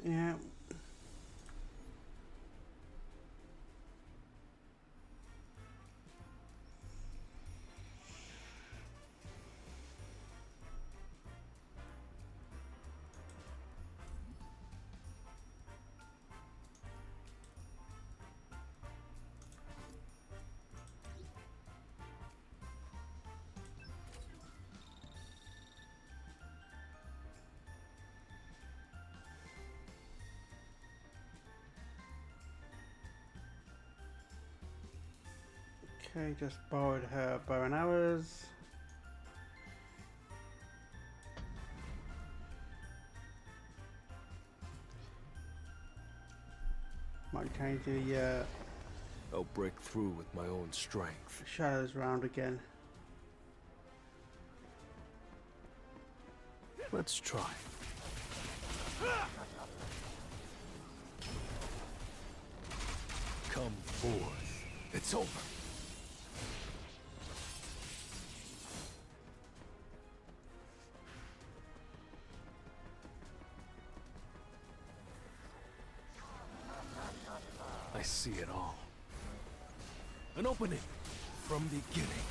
Yeah. Okay, just borrowed her bow and arrows. Might change the I'll break through with my own strength. shadows round again. Let's try. Come forth. It's over. I see it all. An opening from beginning.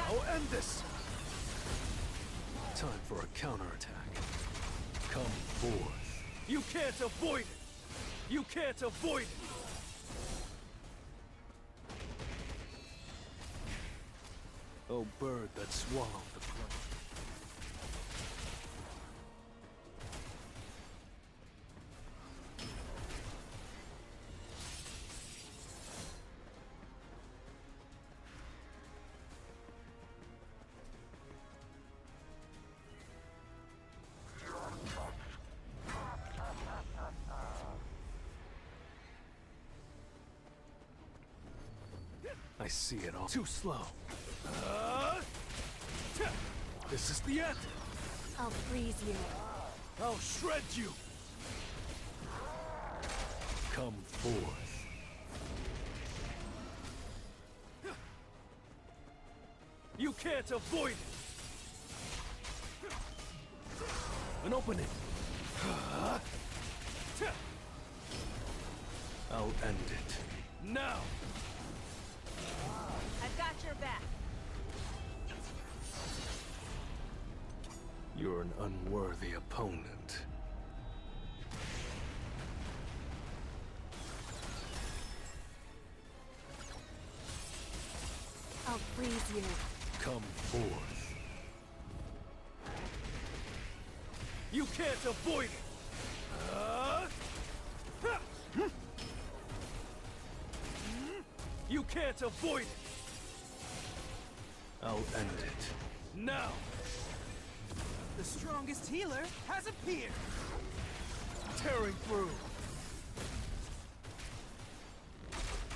I'll end this. Time for a counterattack. Come forth. You can't avoid it. You can't avoid it. Oh, bird that swallowed the flame. I see it all. Too slow. This is the end. I'll freeze you. I'll shred you. Come forth. You can't avoid it. An opening. I'll end it. Now. I've got your back. You're an unworthy opponent. I'll freeze you. Come forth. You can't avoid it. You can't avoid it. I'll end it. Now! The strongest healer has appeared! Tearing through!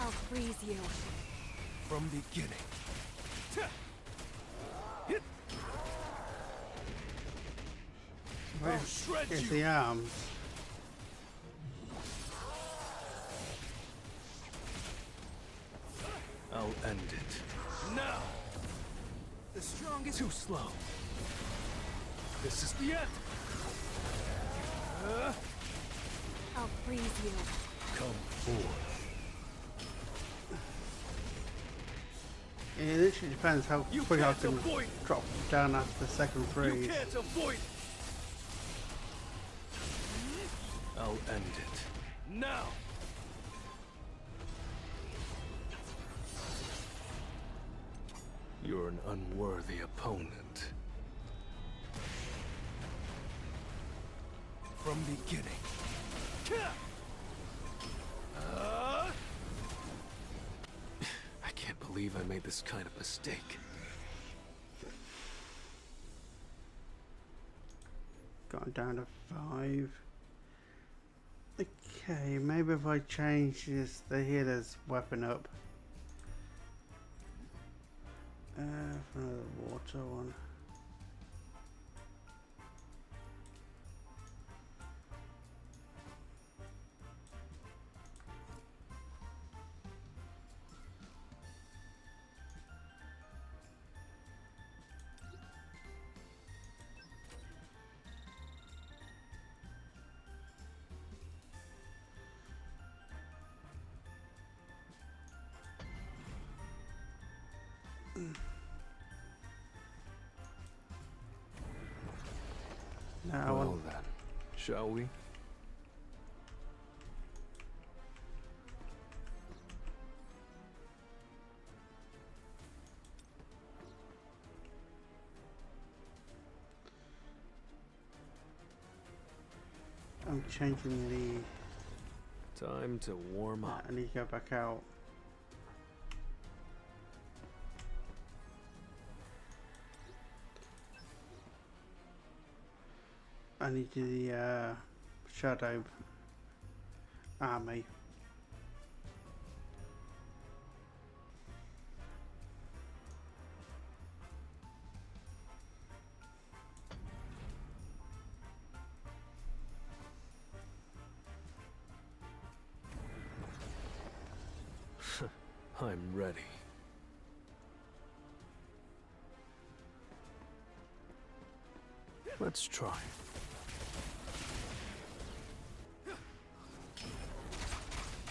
I'll freeze you. From beginning. I'll shred It's you! the arms. I'll end it. Now! The strongest... Too slow. This is the end! I'll freeze you. Come forth. It literally depends how quick I can drop down after the second freeze. You can't avoid it! I'll end it. Now! You're an unworthy opponent. From beginning. I can't believe I made this kind of mistake. Got down to 5. Okay, maybe if I change this, the healer's weapon up. For another water one. Now well then, shall we? I'm changing the... Time to warm up. I need to go back out. I need to do the shadow army. I'm ready. Let's try.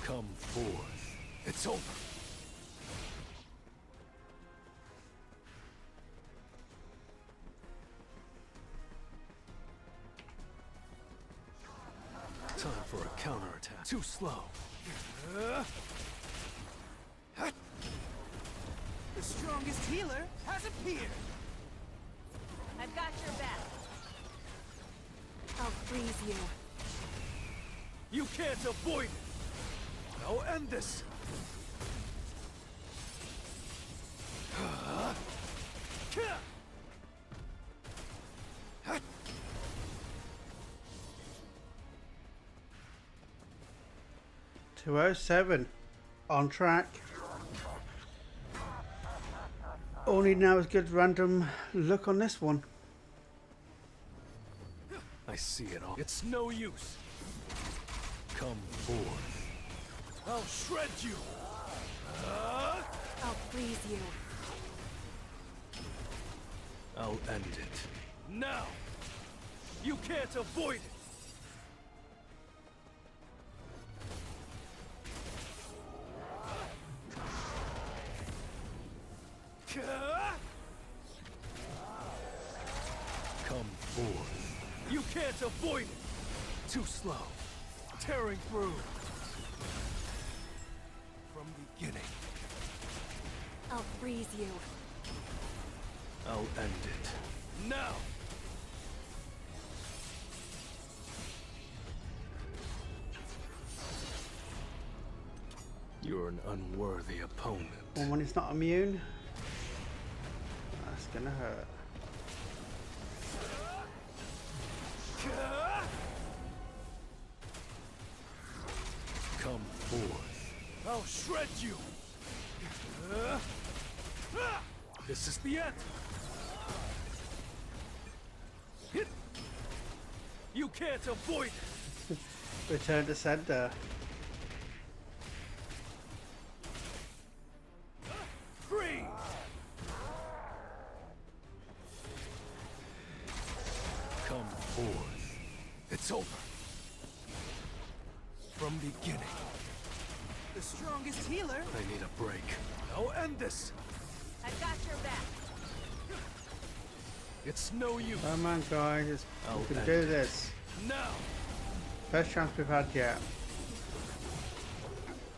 Come forth. It's over. Time for a counterattack. Too slow. The strongest healer has appeared. I've got your back. I'll freeze you. You can't avoid it. I'll end this. 207 on track. All need now is good random look on this one. I see it all. It's no use. Come forth. I'll shred you. I'll freeze you. I'll end it. Now. You can't avoid it. Come forth. You can't avoid it. Too slow. Tearing through. From beginning. I'll freeze you. I'll end it. Now. You're an unworthy opponent. And when it's not immune, that's gonna hurt. Come forth. I'll shred you. This is the end. You can't avoid it. Return to center. Free. Come forth. It's over. From beginning. The strongest healer. I need a break. I'll end this. I've got your back. It's no use. Come on, guys. We can do this. Now. Best chance we've had yet.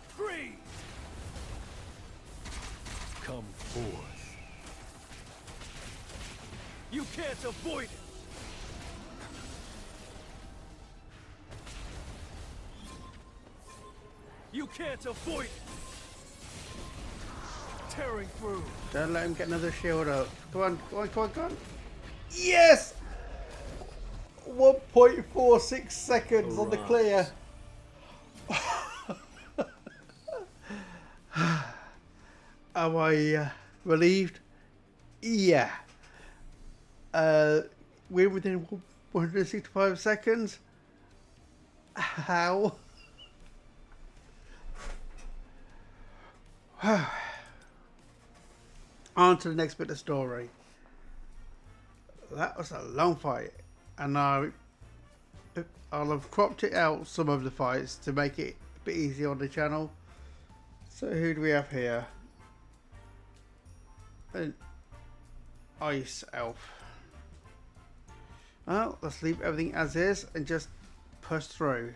Free. Come forth. You can't avoid it. You can't avoid it. Tearing through. Don't let him get another shield up. Come on, come on, come on, come on. Yes! 1.46 seconds on the clear. Am I relieved? Yeah. We're within 165 seconds. How? On to the next bit of the story. That was a long fight, and I'll have cropped it out some of the fights to make it a bit easier on the channel. So who do we have here? An ice elf. Well, let's leave everything as is and just push through.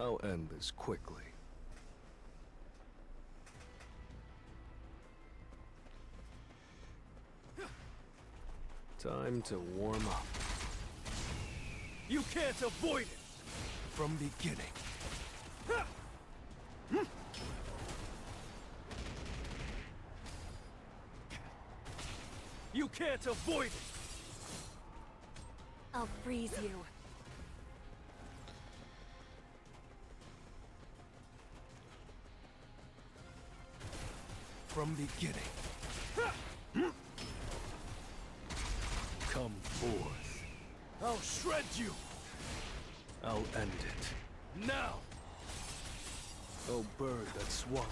I'll end this quickly. Time to warm up. You can't avoid it. From beginning. You can't avoid it. I'll freeze you. From beginning. Come forth. I'll shred you. I'll end it. Now! Oh, bird that swallowed.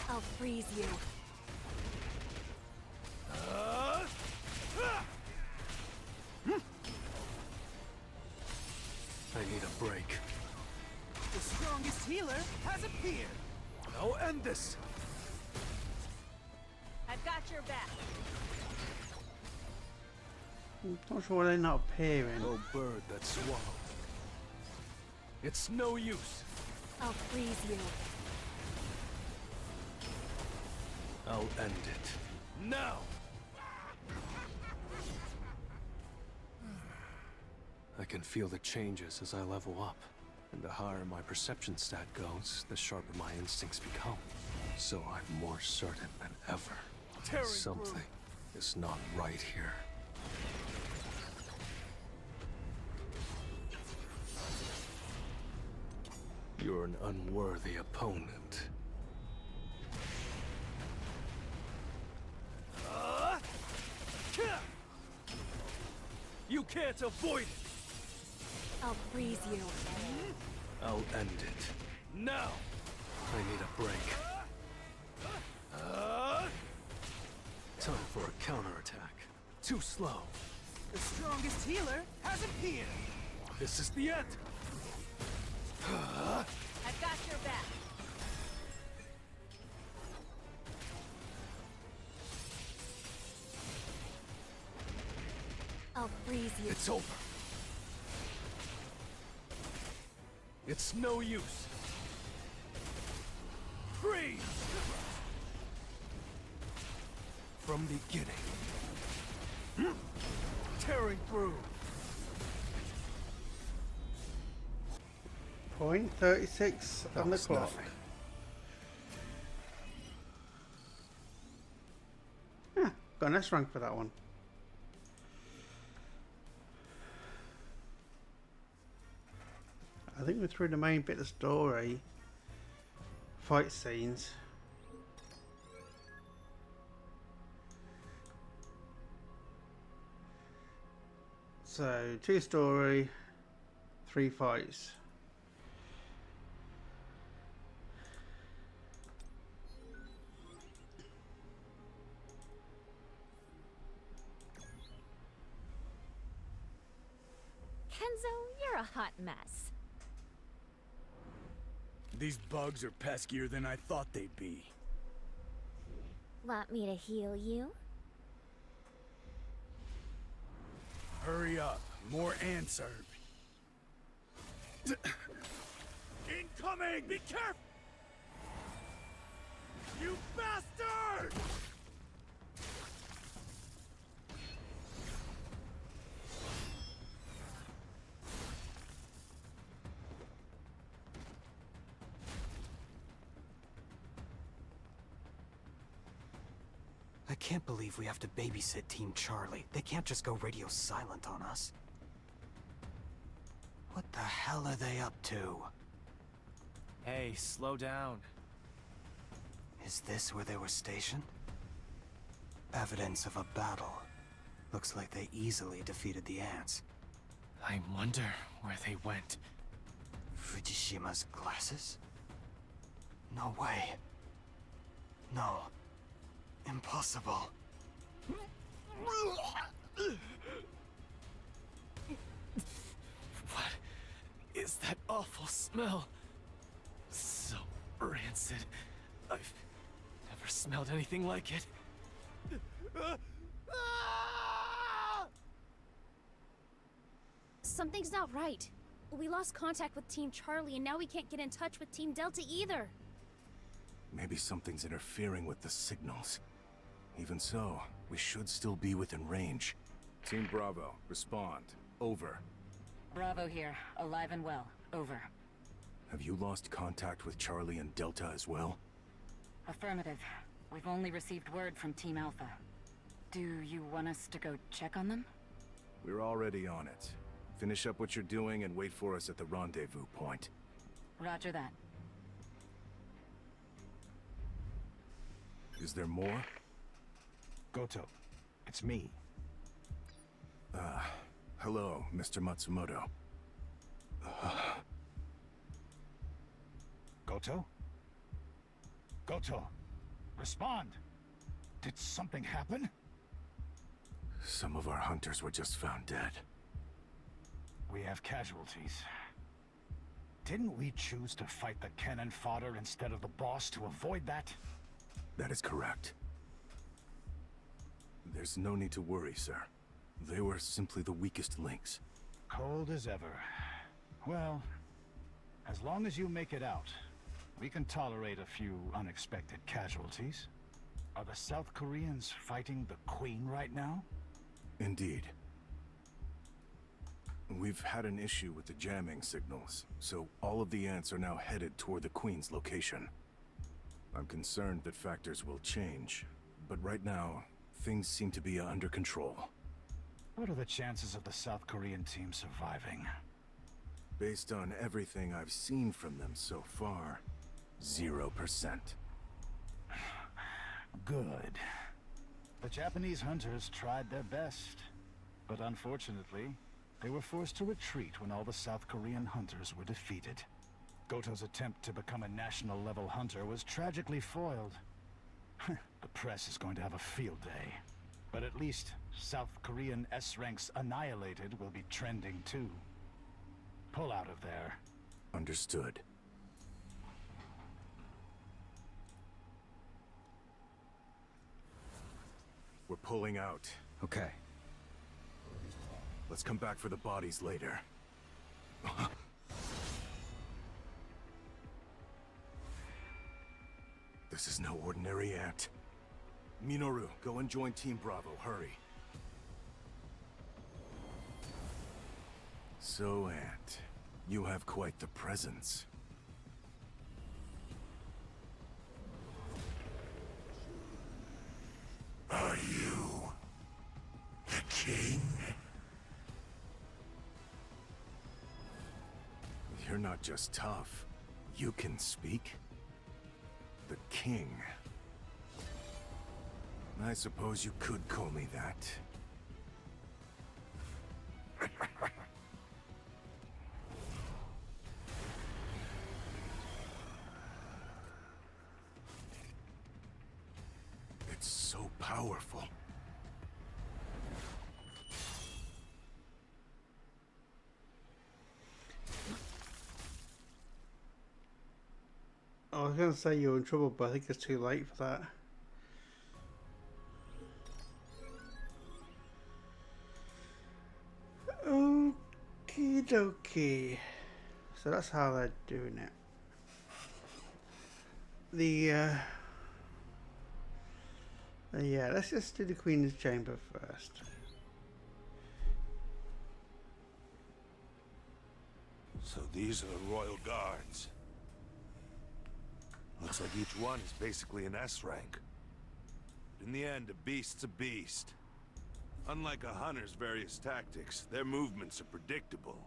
I'll freeze you. I need a break. The strongest healer has appeared. I'll end this. I've got your back. I'm not sure why they're not appearing. Oh, bird that swallowed. It's no use. I'll freeze you. I'll end it. Now! I can feel the changes as I level up. And the higher my perception stat goes, the sharper my instincts become. So I'm more certain than ever. Something is not right here. You're an unworthy opponent. You can't avoid it! I'll freeze you. I'll end it. Now! I need a break. Time for a counterattack. Too slow. The strongest healer has appeared. This is the end! I've got your back. I'll freeze you. It's over. It's no use. Freeze! From beginning. Tearing through. Point 36 on the clock. Nothing. Yeah, got an S rank for that one. I think we're through the main bit of the story. Fight scenes. So 2 story, 3 fights. Kenzo, you're a hot mess. These bugs are peskier than I thought they'd be. Want me to heal you? Hurry up. More ants are... Incoming! Be careful! You bastard! I can't believe we have to babysit Team Charlie. They can't just go radio silent on us. What the hell are they up to? Hey, slow down. Is this where they were stationed? Evidence of a battle. Looks like they easily defeated the ants. I wonder where they went. Fujishima's glasses? No way. No. Impossible. What is that awful smell? So rancid. I've never smelled anything like it. Something's not right. We lost contact with Team Charlie, and now we can't get in touch with Team Delta either. Maybe something's interfering with the signals. Even so, we should still be within range. Team Bravo, respond. Over. Bravo here, alive and well. Over. Have you lost contact with Charlie and Delta as well? Affirmative. We've only received word from Team Alpha. Do you want us to go check on them? We're already on it. Finish up what you're doing and wait for us at the rendezvous point. Roger that. Is there more? Goto, it's me. Hello, Mr. Matsumoto. Goto? Goto, respond! Did something happen? Some of our hunters were just found dead. We have casualties. Didn't we choose to fight the cannon fodder instead of the boss to avoid that? That is correct. There's no need to worry, sir. They were simply the weakest links. Cold as ever. Well, as long as you make it out, we can tolerate a few unexpected casualties. Are the South Koreans fighting the Queen right now? Indeed. We've had an issue with the jamming signals, so all of the ants are now headed toward the Queen's location. I'm concerned that factors will change, but right now, things seem to be under control. What are the chances of the South Korean team surviving? Based on everything I've seen from them so far, 0%. Good. The Japanese hunters tried their best, but unfortunately, they were forced to retreat when all the South Korean hunters were defeated. Goto's attempt to become a national-level hunter was tragically foiled. The press is going to have a field day. But at least South Korean S-ranks annihilated will be trending too. Pull out of there. Understood. We're pulling out. Okay. Let's come back for the bodies later. This is no ordinary ant. Minoru, go and join Team Bravo, hurry. So, Ant, you have quite the presence. Are you the king? You're not just tough. You can speak. The king. I suppose you could call me that. It's so powerful. I was going to say you're in trouble, but I think it's too late for that. Okie dokie. So that's how they're doing it. Yeah, let's just do the Queen's Chamber first. So these are the Royal Guards. Looks like each one is basically an S rank. But in the end, a beast's a beast. Unlike a hunter's various tactics, their movements are predictable.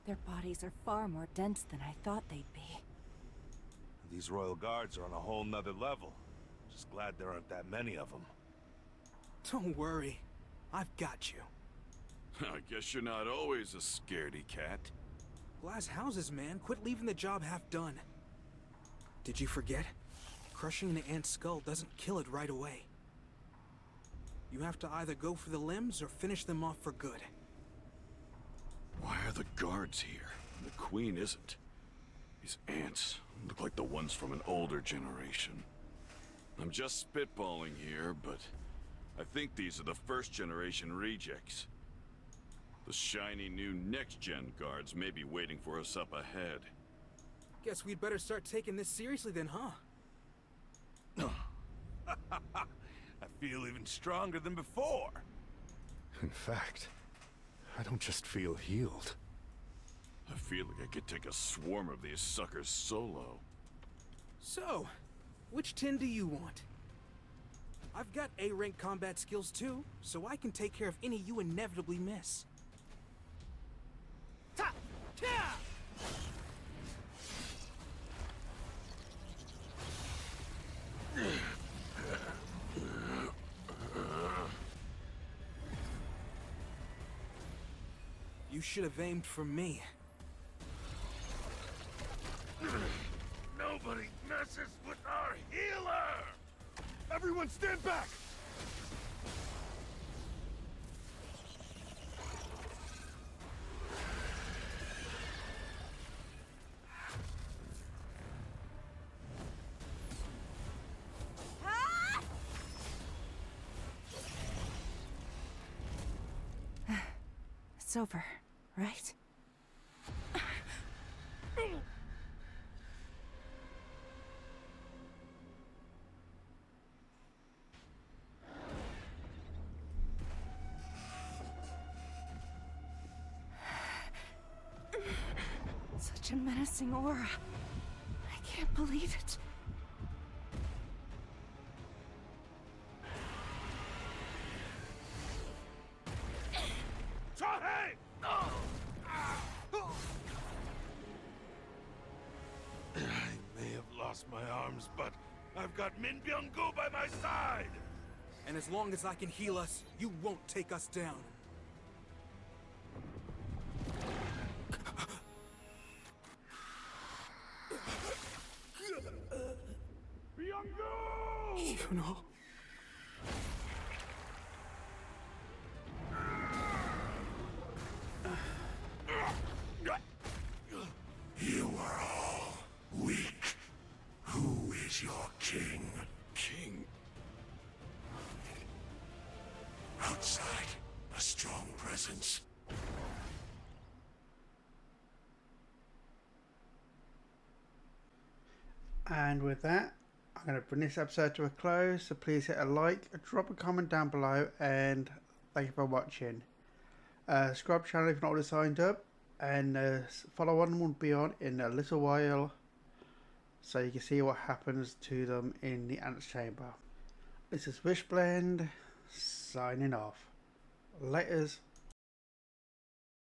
Their bodies are far more dense than I thought they'd be. These Royal Guards are on a whole nother level. Just glad there aren't that many of them. Don't worry. I've got you. I guess you're not always a scaredy cat. Glass houses, man. Quit leaving the job half done. Did you forget? Crushing an ant's skull doesn't kill it right away. You have to either go for the limbs or finish them off for good. Why are the guards here? The Queen isn't. These ants look like the ones from an older generation. I'm just spitballing here, but I think these are the first-generation rejects. The shiny new next-gen guards may be waiting for us up ahead. Guess we'd better start taking this seriously then, huh? I feel even stronger than before. In fact, I don't just feel healed. I feel like I could take a swarm of these suckers solo. So, which tin do you want? I've got A-rank combat skills too, so I can take care of any you inevitably miss. Ta! Ta! You should have aimed for me. Nobody messes with our healer! Everyone stand back! It's over, right? Such a menacing aura. I can't believe it. Shahe! I may have lost my arms, but I've got Min Byung-gu by my side! And as long as I can heal us, you won't take us down. Byung-gu! You know. You are all weak. Who is your king? King? Outside, a strong presence. And with that, I'm going to bring this episode to a close. So please hit a like, drop a comment down below, and thank you for watching. Subscribe channel if you're not already signed up, and follow on will be on in a little while, so you can see what happens to them in the antechamber. This is Wishblend signing off. Laters.